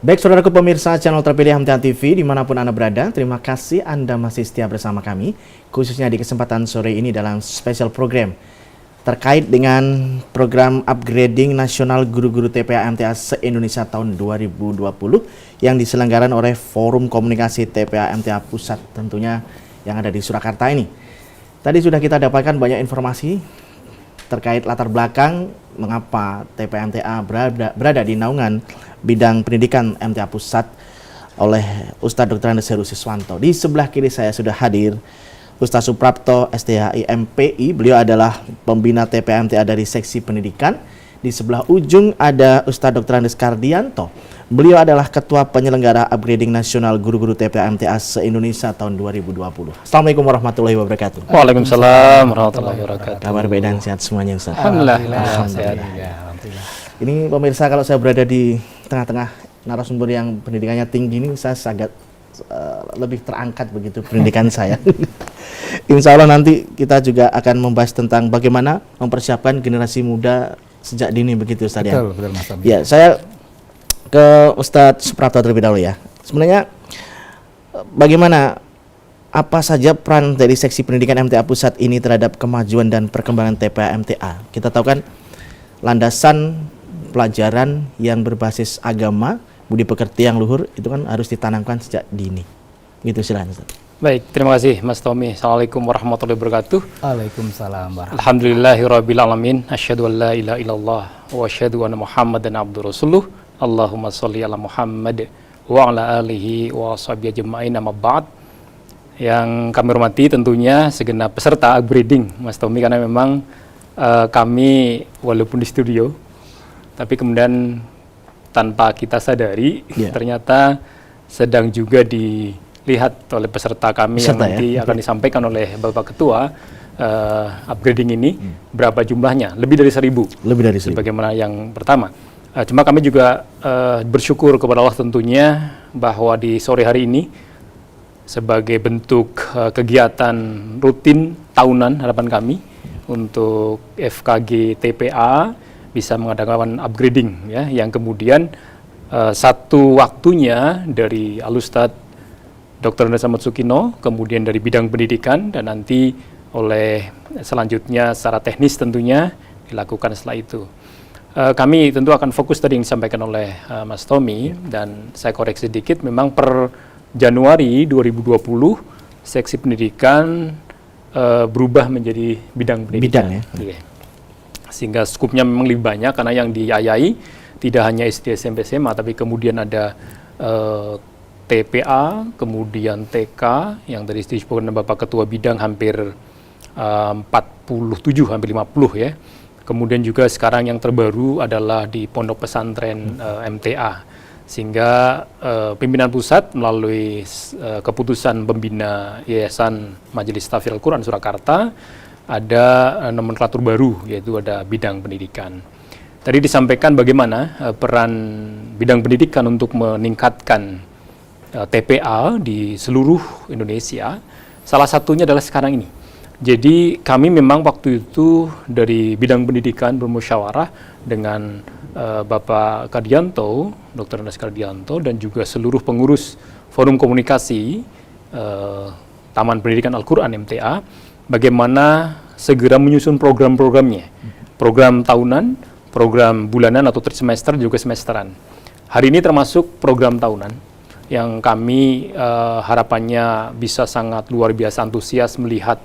Baik saudaraku pemirsa channel terpilih MTA TV dimanapun Anda berada, terima kasih Anda masih setia bersama kami, khususnya di kesempatan sore ini dalam special program terkait dengan program upgrading nasional guru-guru TPA MTA se-Indonesia tahun 2020 yang diselenggarakan oleh Forum Komunikasi TPA MTA Pusat tentunya yang ada di Surakarta ini. Tadi sudah kita dapatkan banyak informasi terkait latar belakang mengapa TPA MTA berada di naungan bidang pendidikan MTA Pusat oleh Ustadz Dr. Andes Heru Siswanto. Di sebelah kiri saya sudah hadir Ustadz Suprapto, STHI MPI. Beliau adalah pembina TPA MTA dari Seksi Pendidikan. Di sebelah ujung ada Ustadz Dr. Andes Kardianto. Beliau adalah Ketua Penyelenggara Upgrading Nasional Guru-Guru TPA MTA se-Indonesia tahun 2020. Assalamualaikum warahmatullahi wabarakatuh. Waalaikumsalam warahmatullahi wabarakatuh. Kabar baik dan sehat semuanya, Ustaz? Alhamdulillah. Ini pemirsa, kalau saya berada di tengah-tengah narasumber yang pendidikannya tinggi ini, saya sangat lebih terangkat begitu pendidikan saya. Insya Allah nanti kita juga akan membahas tentang bagaimana mempersiapkan generasi muda sejak dini begitu, Ustaz. Betul, betul, Mas Abi. Ya, saya ke Ustadz Suprapto terlebih dahulu ya. Sebenarnya bagaimana, apa saja peran dari Seksi Pendidikan MTA Pusat ini terhadap kemajuan dan perkembangan TPA MTA? Kita tahu kan landasan pelajaran yang berbasis agama, budi pekerti yang luhur itu kan harus ditanamkan sejak dini. Gitu, silakan Ustaz. Baik, terima kasih Mas Tommy. Assalamualaikum warahmatullahi wabarakatuh. Waalaikumsalam warahmatullahi. Alhamdulillahirabbil alamin. Asyhadu an la ilaha illallah wa asyhadu anna Muhammadan abduhu rasuluh. Allahumma sholli ala Muhammad wa ala alihi wa sahbihi ajma'in, amma ba'd. Yang kami hormati tentunya segenap peserta upgrading Mas Tommy, karena memang kami walaupun di studio tapi kemudian tanpa kita sadari ternyata sedang juga dilihat oleh peserta kami yang nanti akan disampaikan oleh Bapak Ketua. Upgrading ini berapa jumlahnya? Lebih dari 1.000. Lebih dari 1.000. Sebagaimana yang pertama. Cuma kami juga bersyukur kepada Allah tentunya bahwa di sore hari ini sebagai bentuk kegiatan rutin tahunan, harapan kami untuk FKG TPA bisa mengadakan upgrading ya, yang kemudian satu waktunya dari Alustad Dr. Andes Ahmad Sukino, kemudian dari bidang pendidikan, dan nanti oleh selanjutnya secara teknis tentunya dilakukan setelah itu. Kami tentu akan fokus tadi yang disampaikan oleh Mas Tommy, dan saya koreksi sedikit, memang per Januari 2020 Seksi Pendidikan berubah menjadi bidang pendidikan. Sehingga skupnya memang lebih banyak, karena yang diayai tidak hanya SD, SMP, SMA, tapi kemudian ada TPA, kemudian TK, yang tadi disebutkan Bapak Ketua Bidang hampir 47, hampir 50 ya. Kemudian juga sekarang yang terbaru adalah di Pondok Pesantren MTA. Sehingga pimpinan pusat melalui keputusan pembina Yayasan Majelis Tahfidz Al-Quran Surakarta ada nomenklatur baru, yaitu ada bidang pendidikan. Tadi disampaikan bagaimana peran bidang pendidikan untuk meningkatkan TPA di seluruh Indonesia. Salah satunya adalah sekarang ini. Jadi kami memang waktu itu dari bidang pendidikan bermusyawarah dengan Bapak Kardianto, Dr. Andes Kardianto, dan juga seluruh pengurus Forum Komunikasi Taman Pendidikan Al-Quran MTA, bagaimana segera menyusun program-programnya, program tahunan, program bulanan atau trimester, juga semesteran. Hari ini termasuk program tahunan yang kami harapannya bisa sangat luar biasa antusias melihat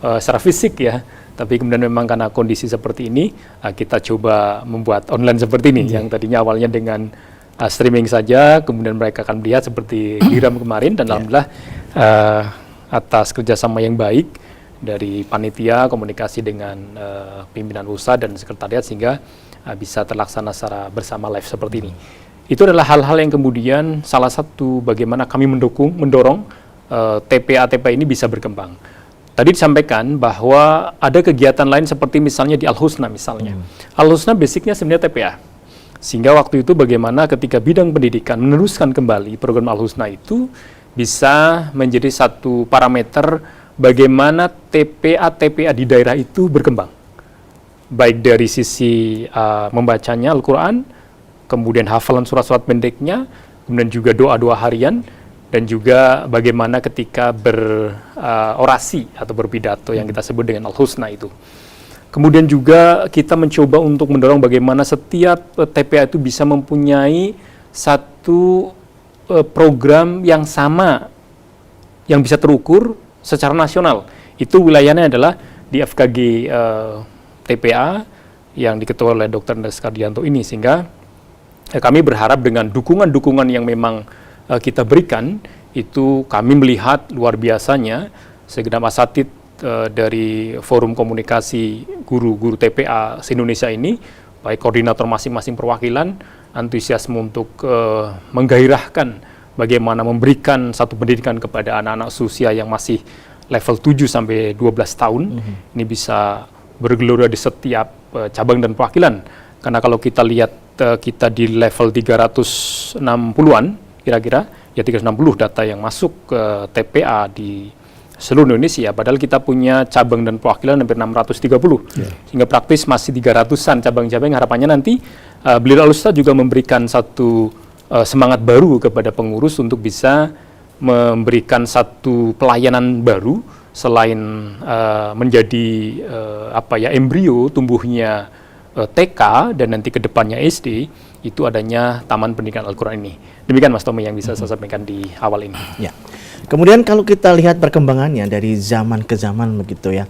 secara fisik ya, tapi kemudian memang karena kondisi seperti ini kita coba membuat online seperti ini, yang tadinya awalnya dengan streaming saja, kemudian mereka akan melihat seperti Hiram kemarin, dan alhamdulillah atas kerjasama yang baik dari panitia komunikasi dengan pimpinan pusat dan sekretariat sehingga bisa terlaksana secara bersama live seperti ini. Itu adalah hal-hal yang kemudian salah satu bagaimana kami mendorong TPA ini bisa berkembang. Tadi disampaikan bahwa ada kegiatan lain seperti misalnya di Al-Husna misalnya. Al-Husna basicnya sebenarnya TPA. Sehingga waktu itu bagaimana ketika bidang pendidikan meneruskan kembali program Al-Husna itu bisa menjadi satu parameter bagaimana TPA di daerah itu berkembang. Baik dari sisi membacanya Al-Quran, kemudian hafalan surat-surat pendeknya, kemudian juga doa-doa harian, dan juga bagaimana ketika berorasi atau berpidato yang kita sebut dengan al-husna itu. Kemudian juga kita mencoba untuk mendorong bagaimana setiap TPA itu bisa mempunyai satu program yang sama, yang bisa terukur secara nasional. Itu wilayahnya adalah di FKG TPA yang diketuai oleh Dr. Andes Kardianto ini, sehingga kami berharap dengan dukungan-dukungan yang memang kita berikan, itu kami melihat luar biasanya segenap asatid dari forum komunikasi guru-guru TPA se-Indonesia ini, baik koordinator masing-masing perwakilan, antusiasme untuk menggairahkan bagaimana memberikan satu pendidikan kepada anak-anak usia yang masih level 7 sampai 12 tahun, ini bisa bergelora di setiap cabang dan perwakilan. Karena kalau kita lihat kita di level 360-an kira-kira, ya 360 data yang masuk ke TPA di seluruh Indonesia, padahal kita punya cabang dan perwakilan hampir 630, sehingga praktis masih 300-an cabang-cabang. Harapannya nanti beliau Al-Ustaz juga memberikan satu semangat baru kepada pengurus untuk bisa memberikan satu pelayanan baru selain menjadi embrio tumbuhnya TK dan nanti ke depannya SD, itu adanya Taman Pendidikan Al-Quran ini. Demikian Mas Tommy yang bisa saya sampaikan di awal ini. Ya. Kemudian kalau kita lihat perkembangannya dari zaman ke zaman begitu ya,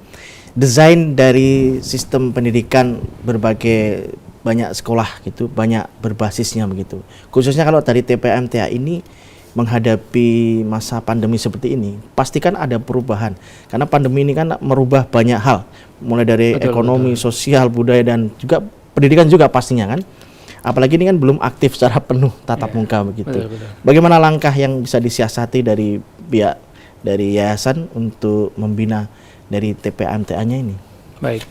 desain dari sistem pendidikan berbagai banyak sekolah gitu, banyak berbasisnya begitu. Khususnya kalau dari TPA MTA ini menghadapi masa pandemi seperti ini, pastikan ada perubahan. Karena pandemi ini kan merubah banyak hal, mulai dari ekonomi, sosial, budaya, dan juga pendidikan juga pastinya kan. Apalagi ini kan belum aktif secara penuh tatap muka begitu. Bagaimana langkah yang bisa disiasati dari pihak dari yayasan untuk membina dari TPA MTA-nya ini? Baik.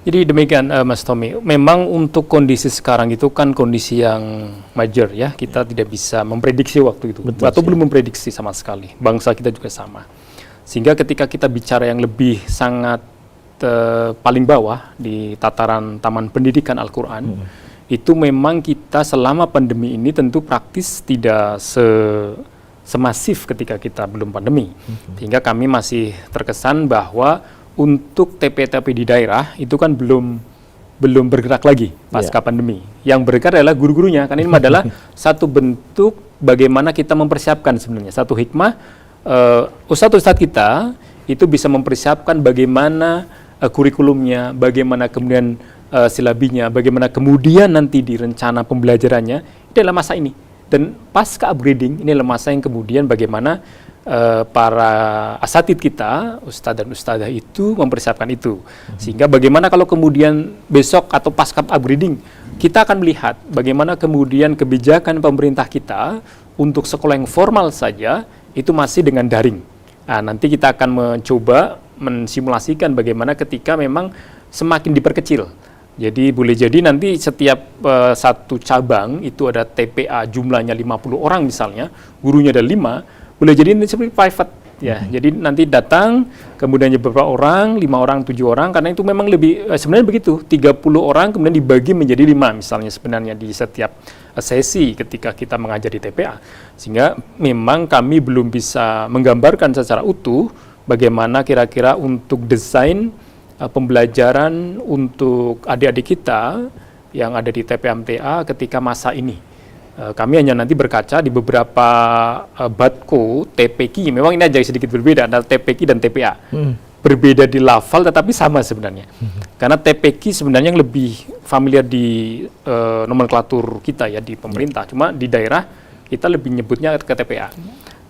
Jadi demikian Mas Tommy, memang untuk kondisi sekarang itu kan kondisi yang major ya, kita tidak bisa memprediksi waktu itu. Betul, atau belum memprediksi sama sekali, bangsa kita juga sama. Sehingga ketika kita bicara yang lebih sangat paling bawah di tataran Taman Pendidikan Al-Quran, itu memang kita selama pandemi ini tentu praktis tidak semasif ketika kita belum pandemi. Sehingga kami masih terkesan bahwa untuk TP-TP di daerah itu kan belum bergerak lagi pasca pandemi. Yang bergerak adalah guru-gurunya, karena ini adalah satu bentuk bagaimana kita mempersiapkan sebenarnya. Satu hikmah, ustadz-ustadz kita itu bisa mempersiapkan bagaimana kurikulumnya, bagaimana kemudian silabinya, bagaimana kemudian nanti di rencana pembelajarannya, itu adalah masa ini. Dan pasca upgrading, ini adalah masa yang kemudian bagaimana para asatid kita, ustadz dan ustadzah itu mempersiapkan itu. Sehingga bagaimana kalau kemudian besok atau pasca upgrading, kita akan melihat bagaimana kemudian kebijakan pemerintah kita untuk sekolah yang formal saja, itu masih dengan daring. Nah, nanti kita akan mencoba mensimulasikan bagaimana ketika memang semakin diperkecil. Jadi boleh jadi nanti setiap satu cabang itu ada TPA jumlahnya 50 orang misalnya, gurunya ada 5, boleh jadi ini seperti private ya. Jadi nanti datang kemudian beberapa orang, 5 orang, 7 orang, karena itu memang lebih sebenarnya begitu, 30 orang kemudian dibagi menjadi 5 misalnya sebenarnya di setiap sesi ketika kita mengajar di TPA. Sehingga memang kami belum bisa menggambarkan secara utuh bagaimana kira-kira untuk desain pembelajaran untuk adik-adik kita yang ada di TPA MTA ketika masa ini. Kami hanya nanti berkaca di beberapa batko TPQ, memang ini aja sedikit berbeda, ada TPQ dan TPA. Berbeda di lafal tetapi sama sebenarnya. Karena TPQ sebenarnya yang lebih familiar di nomenklatur kita ya di pemerintah, cuma di daerah kita lebih nyebutnya ke TPA.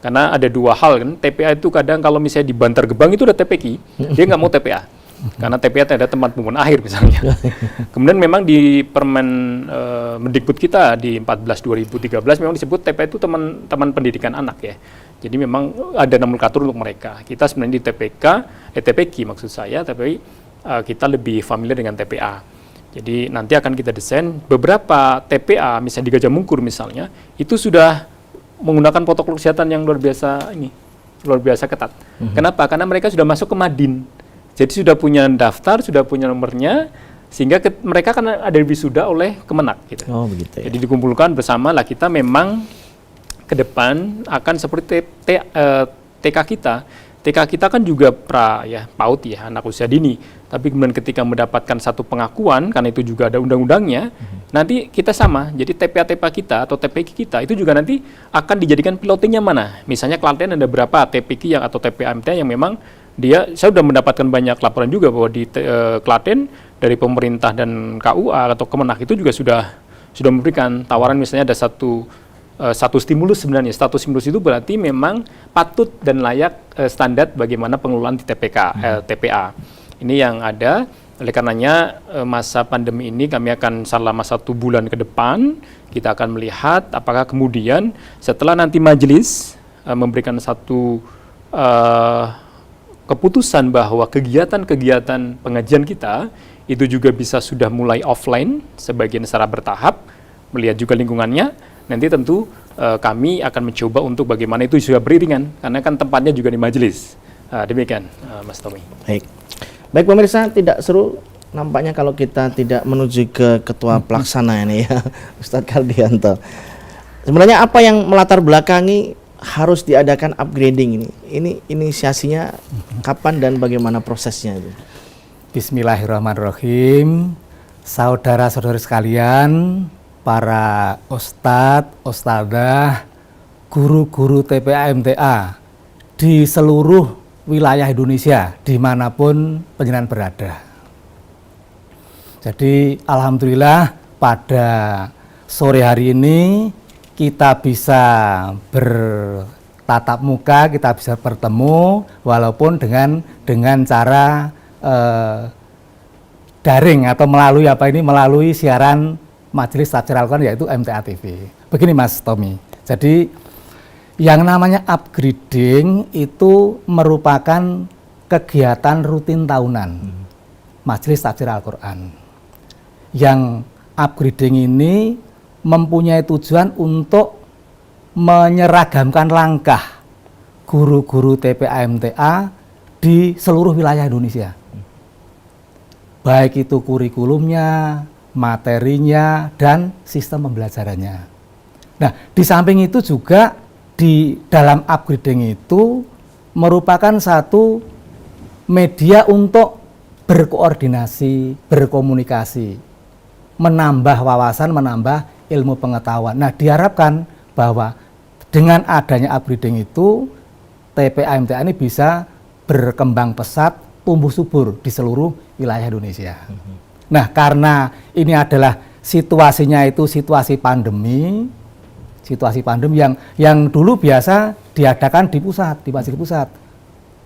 Karena ada dua hal kan, TPA itu kadang kalau misalnya di Bantar Gebang itu ada TPQ, dia nggak mau TPA. Karena TPA ada tempat pembuangan akhir misalnya. Kemudian memang di Permen Mendikbud kita di 14 2013 memang disebut TPA itu teman pendidikan anak ya. Jadi memang ada nomenklatur untuk mereka. Kita sebenarnya di TPQ maksud saya, tapi kita lebih familiar dengan TPA. Jadi nanti akan kita desain beberapa TPA misalnya di Gajah Mungkur misalnya, itu sudah menggunakan protokol kesehatan yang luar biasa ketat. Kenapa? Karena mereka sudah masuk ke Madin. Jadi sudah punya daftar, sudah punya nomornya, sehingga mereka kan ada wisuda oleh Kemenak gitu. Oh begitu ya. Jadi dikumpulkan bersama lah, kita memang ke depan akan seperti TK kita. TK kita kan juga PAUD ya, anak usia dini. Tapi kemudian ketika mendapatkan satu pengakuan, karena itu juga ada undang-undangnya, nanti kita sama. Jadi TPA-TPA kita atau TPK kita itu juga nanti akan dijadikan pilotingnya mana. Misalnya Klaten ada berapa TPK atau TPA MTA yang memang saya sudah mendapatkan banyak laporan juga bahwa di Klaten dari pemerintah dan KUA atau Kemenak itu juga sudah memberikan tawaran, misalnya ada satu stimulus sebenarnya. Status stimulus itu berarti memang patut dan layak standar bagaimana pengelolaan di TPA. Ini yang ada. Oleh karenanya masa pandemi ini kami akan selama 1 bulan ke depan kita akan melihat apakah kemudian setelah nanti majelis memberikan satu keputusan bahwa kegiatan-kegiatan pengajian kita itu juga bisa sudah mulai offline sebagian secara bertahap, melihat juga lingkungannya. Nanti tentu kami akan mencoba untuk bagaimana itu juga beriringan, karena kan tempatnya juga di majelis. Demikian, Mas Tommy. Baik pemirsa, tidak seru nampaknya kalau kita tidak menuju ke ketua pelaksana ini ya, Ustadz Kardianto. Sebenarnya apa yang melatar belakangi harus diadakan upgrading ini? Ini inisiasinya kapan dan bagaimana prosesnya itu? Bismillahirrahmanirrahim. Saudara-saudari sekalian, para ustadz, ustadzah, guru-guru TPA MTA di seluruh wilayah Indonesia, dimanapun penjenengan berada. Jadi alhamdulillah pada sore hari ini kita bisa bertatap muka, kita bisa bertemu walaupun dengan cara daring atau melalui siaran Majelis Tafsir Al-Quran, yaitu MTA TV. Begini Mas Tommy, jadi yang namanya upgrading itu merupakan kegiatan rutin tahunan Majelis Tafsir Al-Quran. Yang upgrading ini mempunyai tujuan untuk menyeragamkan langkah guru-guru TPA MTA di seluruh wilayah Indonesia. Baik itu kurikulumnya, materinya, dan sistem pembelajarannya. Nah, di samping itu juga di dalam upgrading itu merupakan satu media untuk berkoordinasi, berkomunikasi, menambah wawasan, menambah ilmu pengetahuan. Nah, diharapkan bahwa dengan adanya upgrading itu TPA MTA ini bisa berkembang pesat, tumbuh subur di seluruh wilayah Indonesia. Nah, karena ini adalah situasinya itu situasi pandemi yang dulu biasa diadakan di pusat, di Majelis Pusat.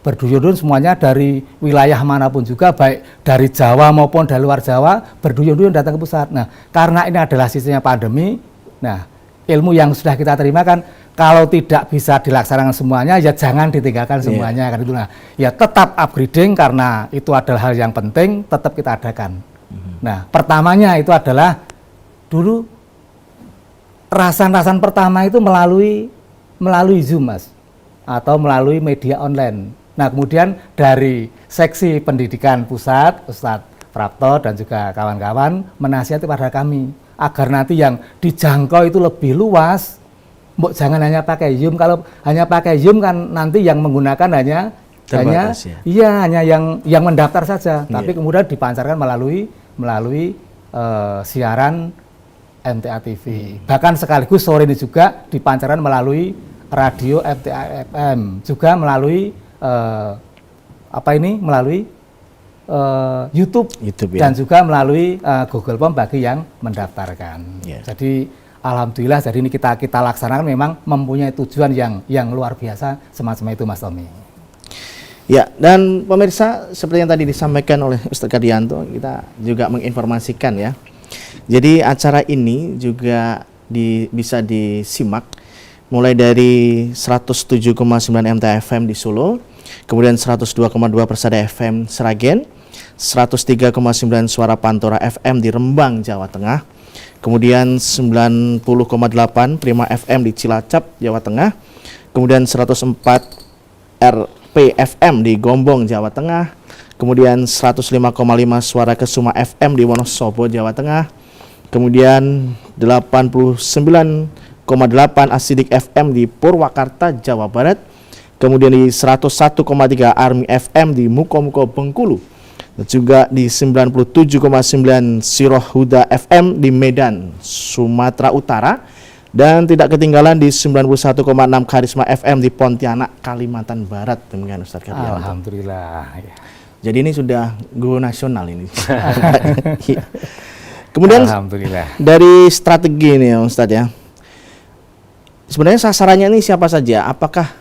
Berduyun-duyun semuanya dari wilayah manapun juga, baik dari Jawa maupun dari luar Jawa, berduyun-duyun datang ke pusat. Nah, karena ini adalah sistemnya pandemi, nah ilmu yang sudah kita terima kan kalau tidak bisa dilaksanakan semuanya, ya jangan ditinggalkan semuanya, kan itu. Nah, ya tetap upgrading karena itu adalah hal yang penting, tetap kita adakan. Nah, pertamanya itu adalah dulu rasan-rasan pertama itu melalui Zoom, Mas, atau melalui media online. Nah, kemudian dari seksi pendidikan pusat, Ustadz Prapto dan juga kawan-kawan menasihati pada kami agar nanti yang dijangkau itu lebih luas. Mbok jangan hanya pakai Zoom. Kalau hanya pakai Zoom kan nanti yang menggunakan hanya yang mendaftar saja. Tapi kemudian dipancarkan melalui siaran MTA TV. Bahkan sekaligus sore ini juga dipancarkan melalui radio MTA FM, juga melalui YouTube dan juga melalui Google Form bagi yang mendaftarkan. Jadi alhamdulillah, jadi ini kita laksanakan memang mempunyai tujuan yang luar biasa semacam itu, Mas Tommy. Ya, dan pemirsa seperti yang tadi disampaikan oleh Ustadz Kardianto, kita juga menginformasikan ya. Jadi acara ini juga bisa disimak mulai dari 107,9 MTA FM di Solo, kemudian 102,2 Persada FM Sragen, 103,9 Suara Pantura FM di Rembang, Jawa Tengah, kemudian 90,8 Prima FM di Cilacap, Jawa Tengah, kemudian 104 RPFM di Gombong, Jawa Tengah, kemudian 105,5 Suara Kesuma FM di Wonosobo, Jawa Tengah, kemudian 89,8 Asidik FM di Purwakarta, Jawa Barat, kemudian di 101,3 Army FM di Mukomuko, Bengkulu, dan juga di 97,9 Siroh Huda FM di Medan, Sumatera Utara, dan tidak ketinggalan di 91,6 Karisma FM di Pontianak, Kalimantan Barat. Demikian Ustaz Kardianto. Alhamdulillah. Ya. Jadi ini sudah go nasional ini. Kemudian Alhamdulillah. dari strategi ini ya Ustaz ya. Sebenarnya sasarannya ini siapa saja? Apakah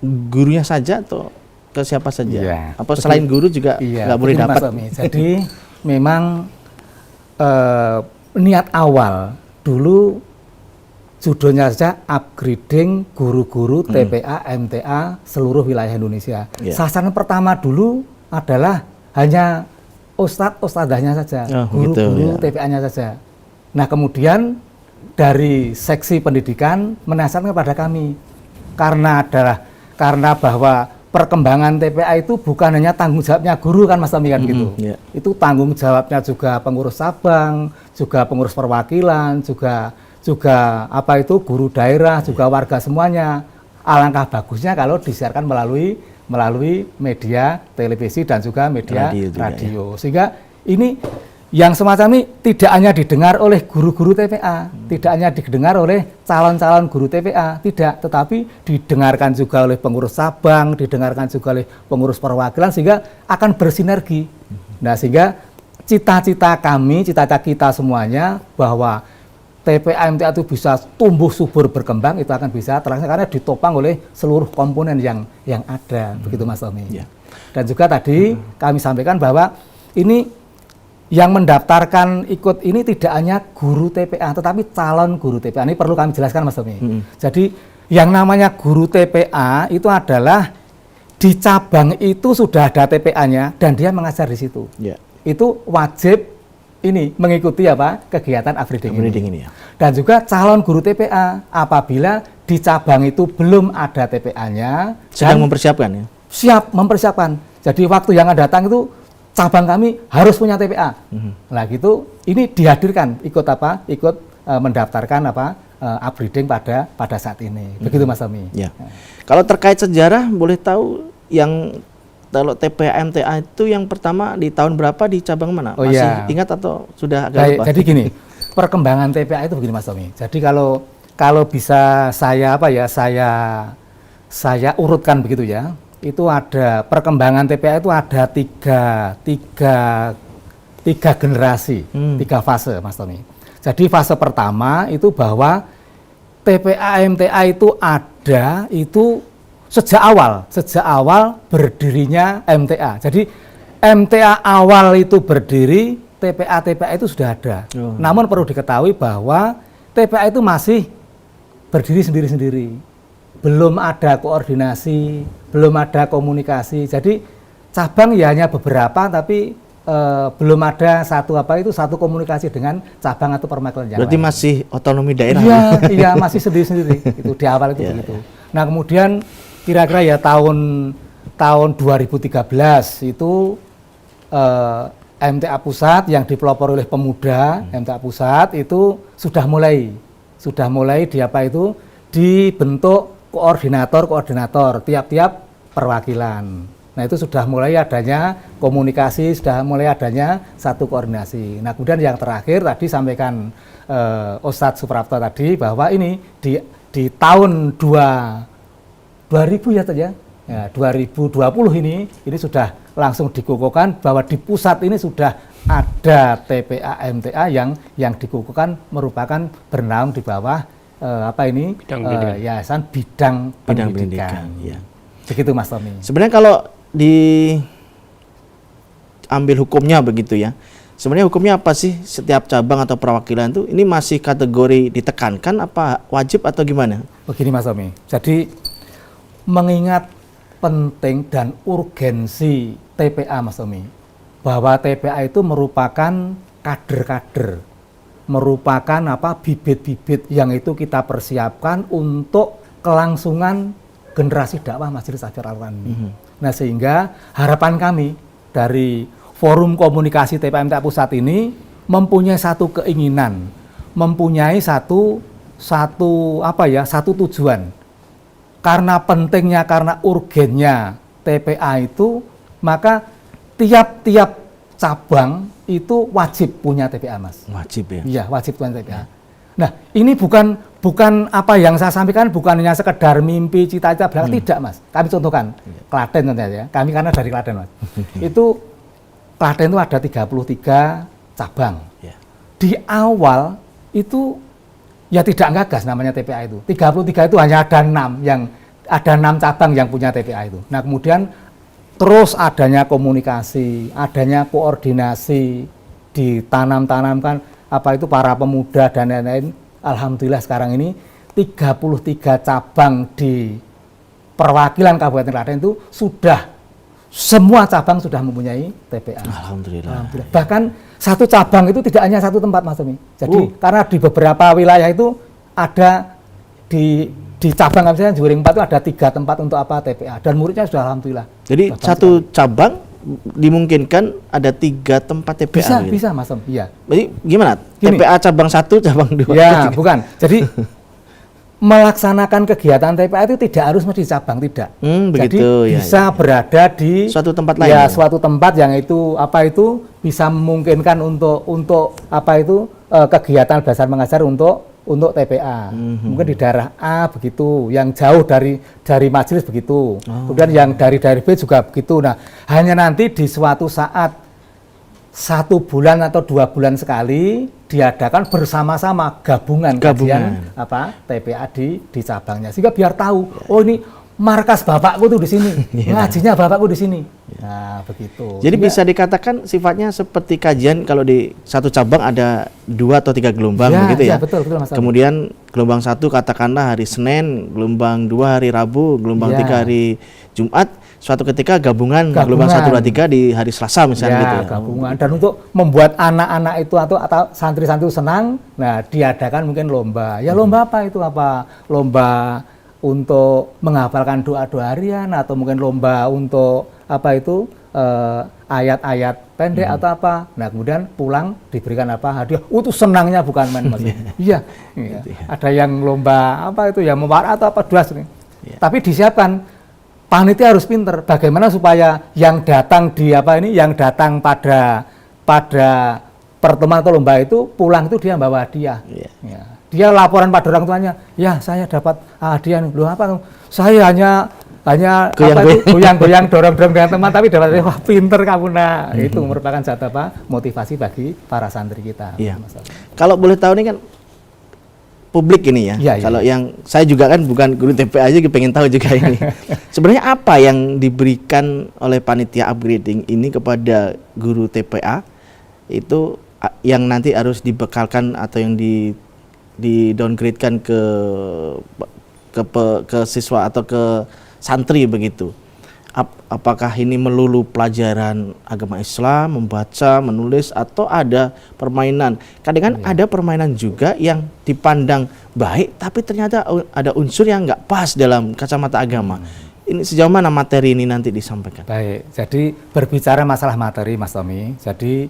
gurunya saja atau ke siapa saja? Iya. Apa selain guru juga nggak boleh betul, Mas dapat? Tommy. Jadi memang niat awal dulu judulnya saja upgrading guru-guru TPA, MTA seluruh wilayah Indonesia. Iya. Sasaran pertama dulu adalah hanya ustadzahnya saja, Oh, guru-guru gitu, ya. TPA-nya saja. Nah kemudian dari seksi pendidikan menasihkan kepada kami karena bahwa perkembangan TPA itu bukan hanya tanggung jawabnya guru kan Mas Tommy kan gitu. Iya. Itu tanggung jawabnya juga pengurus cabang, juga pengurus perwakilan, juga apa itu guru daerah, juga warga semuanya. Alangkah bagusnya kalau disiarkan melalui media televisi dan juga media radio. Sehingga ini yang semacam ini tidak hanya didengar oleh guru-guru TPA, tidak hanya didengar oleh calon-calon guru TPA, tidak, tetapi didengarkan juga oleh pengurus cabang, didengarkan juga oleh pengurus perwakilan, sehingga akan bersinergi. Nah, sehingga cita-cita kami, cita-cita kita semuanya bahwa TPA MTA itu bisa tumbuh subur berkembang, itu akan bisa terlaksana karena ditopang oleh seluruh komponen yang ada, begitu Mas Tommy. Ya. Dan juga tadi kami sampaikan bahwa ini yang mendaftarkan ikut ini tidak hanya guru TPA, tetapi calon guru TPA. Ini perlu kami jelaskan Mas Tommy. Jadi yang namanya guru TPA itu adalah di cabang itu sudah ada TPA-nya dan dia mengajar di situ. Ya. Itu wajib ini mengikuti kegiatan upgrading ini. Ya. Dan juga calon guru TPA apabila di cabang itu belum ada TPA-nya Sedang mempersiapkan ya. Siap mempersiapkan. Jadi waktu yang akan datang itu cabang kami harus punya TPA. Nah gitu, ini dihadirkan ikut mendaftarkan upgrading pada saat ini. Begitu Mas Tommy. Ya. Kalau terkait sejarah boleh tahu yang kalau TPA MTA itu yang pertama di tahun berapa di cabang mana? Oh, Masih iya. ingat atau sudah agak Baik, lupa? jadi gini, perkembangan TPA itu begini Mas Tommy. Jadi kalau bisa saya saya urutkan begitu ya. Itu ada perkembangan TPA itu ada tiga generasi, 3 fase Mas Tommy. Jadi fase pertama itu bahwa TPA MTA itu ada itu sejak awal berdirinya MTA. Jadi MTA awal itu berdiri, TPA itu sudah ada. Namun perlu diketahui bahwa TPA itu masih berdiri sendiri-sendiri. Belum ada koordinasi, belum ada komunikasi. Jadi cabang ya hanya beberapa, tapi belum ada satu komunikasi dengan cabang atau perwakilan yang Berarti lain. masih otonomi daerah. Iya masih sendiri-sendiri. Itu di awal itu begitu. Nah kemudian kira-kira ya tahun 2013 itu MTA Pusat yang dipelopori oleh pemuda MTA Pusat itu sudah mulai dibentuk koordinator tiap-tiap perwakilan. Nah itu sudah mulai adanya komunikasi, sudah mulai adanya satu koordinasi. Nah kemudian yang terakhir tadi sampaikan Ustadz Suprapto tadi bahwa ini di tahun 2000 ya 2020 ini sudah langsung dikukuhkan bahwa di pusat ini sudah ada TPA MTA yang dikukuhkan merupakan bernaung di bawah Yayasan Bidang Pendidikan. Ya. Begitu Mas Tommy. Sebenarnya kalau diambil hukumnya begitu ya. Sebenarnya hukumnya apa sih setiap cabang atau perwakilan itu ini masih kategori ditekankan apa wajib atau gimana? Begini Mas Tommy. Jadi mengingat penting dan urgensi TPA Mas Tommy, bahwa TPA itu merupakan kader-kader, merupakan bibit-bibit yang itu kita persiapkan untuk kelangsungan generasi dakwah Majelis Takfir Al-Quran. Nah sehingga harapan kami dari forum komunikasi TPA MTA Pusat ini mempunyai satu keinginan, mempunyai satu tujuan. Karena pentingnya, karena urgennya TPA itu, maka tiap-tiap cabang itu wajib punya TPA, Mas. Wajib ya? Iya, wajib punya TPA. Nah, ini bukan apa yang saya sampaikan, bukan hanya sekedar mimpi, cita-cita belaka, tidak, Mas. Kami contohkan, Klaten contohnya ya. Kami karena dari Klaten, Mas. Klaten itu ada 33 cabang. Ya. Di awal itu ya tidak gagas namanya TPA itu. 33 itu hanya ada 6 cabang yang punya TPA itu. Nah, kemudian terus adanya komunikasi, adanya koordinasi, ditanamkan para pemuda dan lain-lain. Alhamdulillah sekarang ini 33 cabang di perwakilan Kabupaten Klaten itu semua cabang sudah mempunyai TPA. Alhamdulillah. Bahkan satu cabang itu tidak hanya satu tempat, Mas Tommy. Jadi karena di beberapa wilayah itu ada di cabang misalnya Juring 4 itu ada 3 tempat untuk TPA dan muridnya sudah alhamdulillah. Jadi satu cabang dimungkinkan ada 3 tempat TPA. Bisa Mas Tom. Iya. Jadi gimana? Gini. TPA cabang 1, cabang 2. Ya, bukan. Jadi melaksanakan kegiatan TPA itu tidak harus mesti cabang, tidak. Begitu. Jadi bisa berada di suatu tempat lain. Ya, suatu tempat yang itu bisa memungkinkan untuk kegiatan belajar mengajar untuk TPA. Mungkin di daerah A begitu, yang jauh dari majelis begitu. Kemudian yang dari daerah B juga begitu. Nah, hanya nanti di suatu saat 1 bulan atau 2 bulan sekali diadakan bersama-sama gabungan. Kajian TPA di cabangnya, sehingga biar tahu, oh ini markas bapakku tuh di sini, ngajinya bapakku di sini. Nah, begitu. Jadi bisa dikatakan sifatnya seperti kajian kalau di satu cabang ada 2 atau 3 gelombang begitu ya. Betul Mas. Kemudian gelombang 1 katakanlah hari Senin, gelombang 2 hari Rabu, gelombang 3 hari Jumat. Suatu ketika gabungan gelombang 1, 2, 3 di hari Selasa misalnya gitu ya. Gabungan. Dan untuk membuat anak-anak itu atau santri-santri senang, nah diadakan mungkin lomba. Ya lomba apa itu? Lomba untuk menghafalkan doa-doa harian, atau mungkin lomba untuk ayat-ayat pendek atau apa. Nah, kemudian pulang diberikan hadiah. Itu senangnya bukan main, Mas. Iya. Ada yang lomba yang mewarna atau duas nih. Tapi disiapkan, panitia harus pinter bagaimana supaya yang datang yang datang pada pertemuan atau lomba itu pulang itu dia bawa hadiah. Ya. Dia laporan pada orang tuanya, ya saya dapat hadiah nih. Loh apa? Saya hanya goyang-goyang dorong-dorong dengan teman, tapi dapat wah pinter kamu. Nah, itu merupakan satu motivasi bagi para santri kita. Iya. Kalau boleh tahu nih kan publik ini ya. Kalau yang saya juga kan bukan guru TPA aja, pengen tahu juga ini. Sebenarnya apa yang diberikan oleh panitia upgrading ini kepada guru TPA itu yang nanti harus dibekalkan atau yang di downgrade-kan ke siswa atau ke santri begitu. Apakah ini melulu pelajaran agama Islam, membaca, menulis, atau ada permainan? Kadang-kadang ada permainan juga yang dipandang baik, tapi ternyata ada unsur yang nggak pas dalam kacamata agama. Ini sejauh mana materi ini nanti disampaikan? Baik, jadi berbicara masalah materi, Mas Tommy. Jadi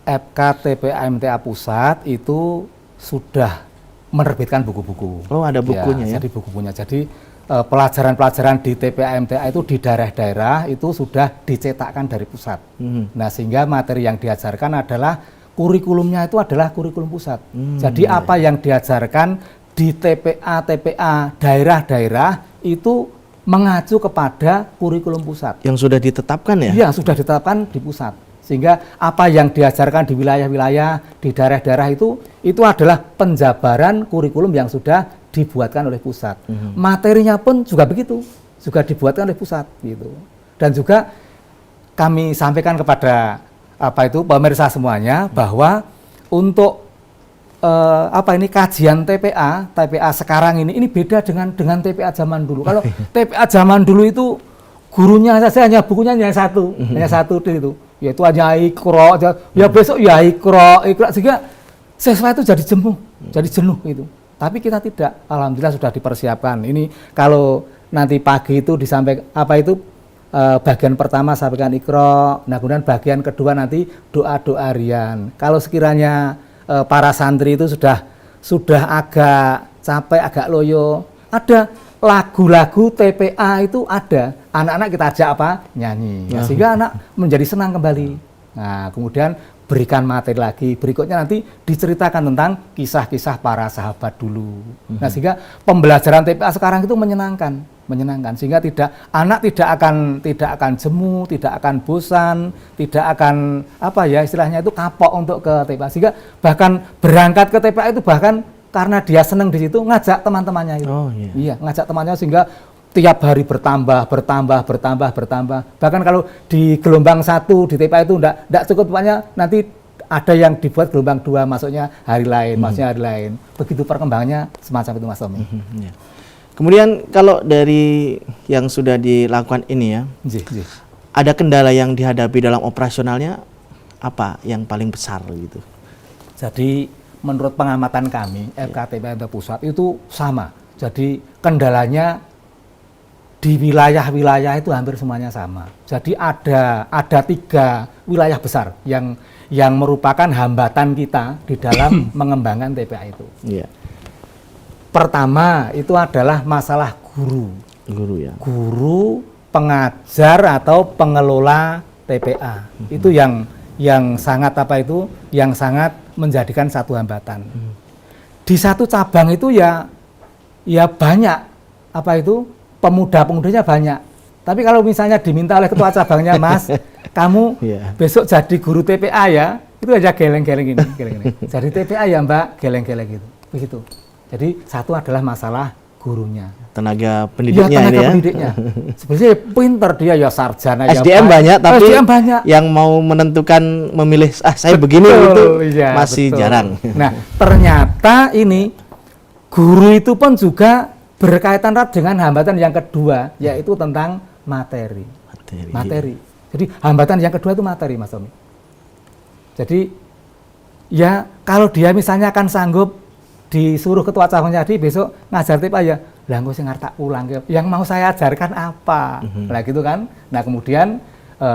FK TPA MTA Pusat itu sudah menerbitkan buku-buku. Oh, ada bukunya ya? Jadi buku-bukunya. Jadi pelajaran-pelajaran di TPA MTA itu di daerah-daerah itu sudah dicetakkan dari pusat. Nah, sehingga materi yang diajarkan adalah kurikulumnya itu adalah kurikulum pusat. Jadi apa yang diajarkan di TPA daerah-daerah itu mengacu kepada kurikulum pusat. Yang sudah ditetapkan ya? Iya, sudah ditetapkan di pusat. Sehingga apa yang diajarkan di wilayah-wilayah, di daerah-daerah itu adalah penjabaran kurikulum yang sudah dibuatkan oleh pusat. Materinya pun juga begitu, juga dibuatkan oleh pusat gitu. Dan juga kami sampaikan kepada pemirsa semuanya bahwa untuk kajian TPA sekarang ini beda dengan TPA zaman dulu. Kalau TPA zaman dulu itu gurunya saja hanya bukunya hanya satu itu, yaitu hanya Iqra, ya besok ya Iqra, sehingga siswa itu jadi jenuh itu. Tapi kita tidak, alhamdulillah sudah dipersiapkan. Ini kalau nanti pagi itu disampaikan bagian pertama sampaikan Iqra, nah kemudian bagian kedua nanti doa-doa harian. Kalau sekiranya para santri itu sudah agak capek, agak loyo, ada lagu-lagu TPA itu ada. Anak-anak kita ajak apa? Nyanyi. Nah, sehingga anak menjadi senang kembali. Nah, kemudian berikan materi lagi. Berikutnya nanti diceritakan tentang kisah-kisah para sahabat dulu. Nah, sehingga pembelajaran TPA sekarang itu menyenangkan, sehingga anak tidak akan jemu, tidak akan bosan, tidak akan istilahnya itu kapok untuk ke TPA. Sehingga bahkan berangkat ke TPA itu bahkan karena dia senang di situ ngajak teman-temannya itu. Iya, ngajak temannya sehingga tiap hari bertambah. Bahkan kalau di gelombang 1 di TPA itu enggak cukup, pokoknya nanti ada yang dibuat gelombang 2 masuknya hari lain, Begitu perkembangannya semacam itu Mas Tommy. Kemudian kalau dari yang sudah dilakukan ini ya, ada kendala yang dihadapi dalam operasionalnya, apa yang paling besar gitu? Jadi menurut pengamatan kami, FKTPA pusat itu sama. Jadi kendalanya di wilayah-wilayah itu hampir semuanya sama. Jadi ada 3 wilayah besar yang merupakan hambatan kita di dalam mengembangkan TPA itu. Pertama itu adalah masalah guru. Guru, pengajar atau pengelola TPA. Itu yang sangat yang sangat menjadikan satu hambatan. Di satu cabang itu ya banyak pemuda-pemudanya banyak. Tapi kalau misalnya diminta oleh ketua cabangnya, Mas, kamu besok jadi guru TPA ya, itu aja geleng-geleng ini. Jadi TPA ya Mbak, geleng-geleng gitu. Begitu. Jadi satu adalah masalah gurunya. Tenaga pendidiknya pendidiknya. Sebenarnya pinter dia ya, sarjana SDM ya, banyak, tapi SDM banyak. Yang mau menentukan memilih saya begini itu masih jarang. Nah, ternyata ini guru itu pun juga berkaitan erat dengan hambatan yang kedua, yaitu tentang materi. Jadi hambatan yang kedua itu materi, Mas Tommy. Jadi ya kalau dia misalnya akan sanggup disuruh ketua cabangnya tadi besok ngajar TPA ya, lah engko sing arep tak ulang, yang mau saya ajarkan apa? Nah gitu kan. Nah kemudian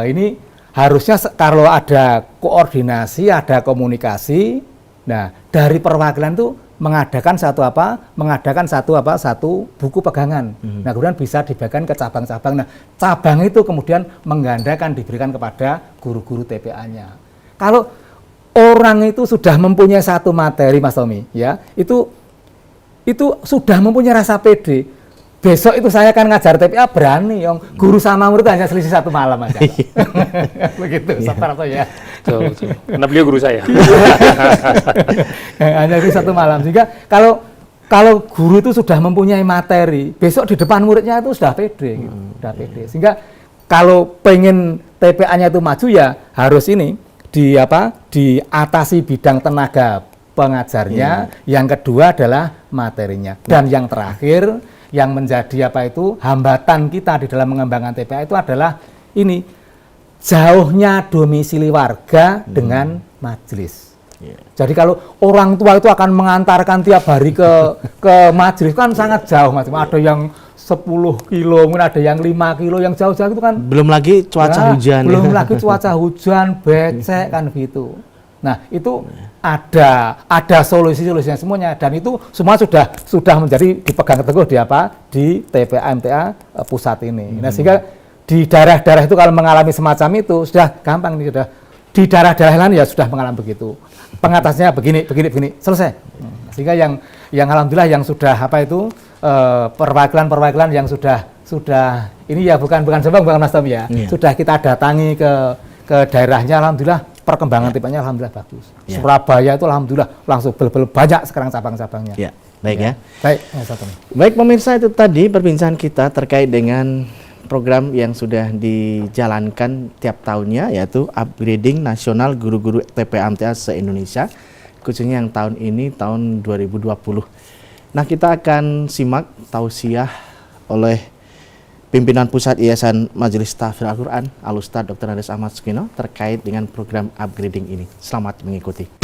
ini harusnya kalau ada koordinasi, ada komunikasi, nah dari perwakilan itu mengadakan satu buku pegangan. Nah kemudian bisa dibagikan ke cabang-cabang. Nah cabang itu kemudian menggandakan diberikan kepada guru-guru TPA-nya. Kalau orang itu sudah mempunyai satu materi, Mas Tommy, ya itu sudah mempunyai rasa pede. Besok itu saya akan ngajar TPA berani, yang guru sama murid hanya selisih 1 malam aja. Begitu, Saparto ya. Betul. Karena beliau guru saya. Hanya selisih 1 malam. Sehingga kalau guru itu sudah mempunyai materi, besok di depan muridnya itu sudah pede, gitu. Sudah pede. Sehingga kalau pengen TPA-nya itu maju ya harus ini diatasi bidang tenaga pengajarnya, yang kedua adalah materinya, dan yang terakhir yang menjadi hambatan kita di dalam mengembangkan TPA itu adalah ini jauhnya domisili warga dengan majelis. Jadi kalau orang tua itu akan mengantarkan tiap hari ke majelis kan sangat jauh, Mas. Ada yang 10 kilo, mungkin ada yang 5 kilo, yang jauh-jauh itu kan belum lagi cuaca hujan. Belum lagi cuaca hujan, becek kan gitu. Nah, itu ada solusi-solusinya semuanya, dan itu semua sudah menjadi dipegang teguh di TPA MTA pusat ini. Nah, sehingga di daerah-daerah itu kalau mengalami semacam itu sudah gampang nih, sudah di daerah-daerah lain ya sudah mengalami begitu. Pengatasnya begini, selesai. Sehingga yang alhamdulillah yang sudah perwakilan yang sudah ini ya bukan Jombang, bukan Mas Tommy ya. Sudah kita datangi ke daerahnya, alhamdulillah perkembangan TPA-nya alhamdulillah bagus. Surabaya itu alhamdulillah langsung banyak sekarang cabang-cabangnya. Baik. Mas Tommy. Baik pemirsa, itu tadi perbincangan kita terkait dengan program yang sudah dijalankan tiap tahunnya, yaitu upgrading nasional guru-guru TPA MTA se-Indonesia, khususnya yang tahun ini tahun 2020. Nah, kita akan simak tausiah oleh pimpinan Pusat Yayasan Majelis Tahfidz Al-Quran Al-Ustadz Dr. Andes Ahmad Sukino terkait dengan program upgrading ini. Selamat mengikuti.